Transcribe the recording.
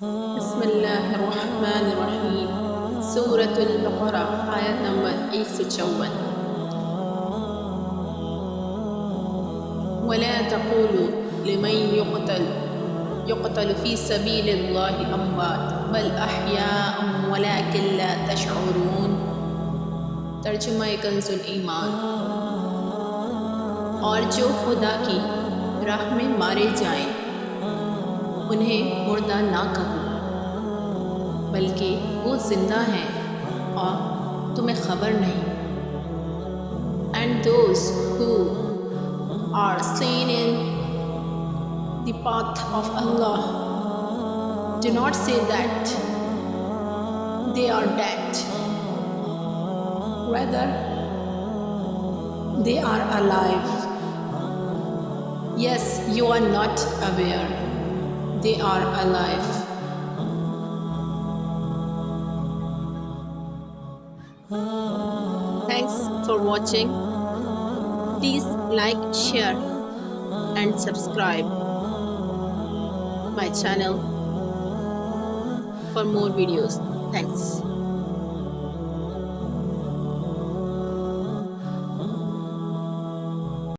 बिस्मिल्लाहिर्रहमानिर्रहीम। सूरतुल बक़रा आयत नंबर 154। वला तक़ूलू लिमन युक़तल फ़ी सबीलिल्लाहि अम्वात बल अहयाउन वलाकिन ला तशऊरून। तर्जुमा कंज़ुल ईमान। और जो खुदा की राह में मारे जाएं उन्हें मुर्दा ना कहो, बल्कि वो जिंदा हैं और तुम्हें खबर नहीं। And those who are slain in the path of Allah, do not say that they are dead. Rather, they are alive. Yes, you are not aware. They are alive. Thanks for watching. Please like, share and subscribe my channel for more videos. Thanks.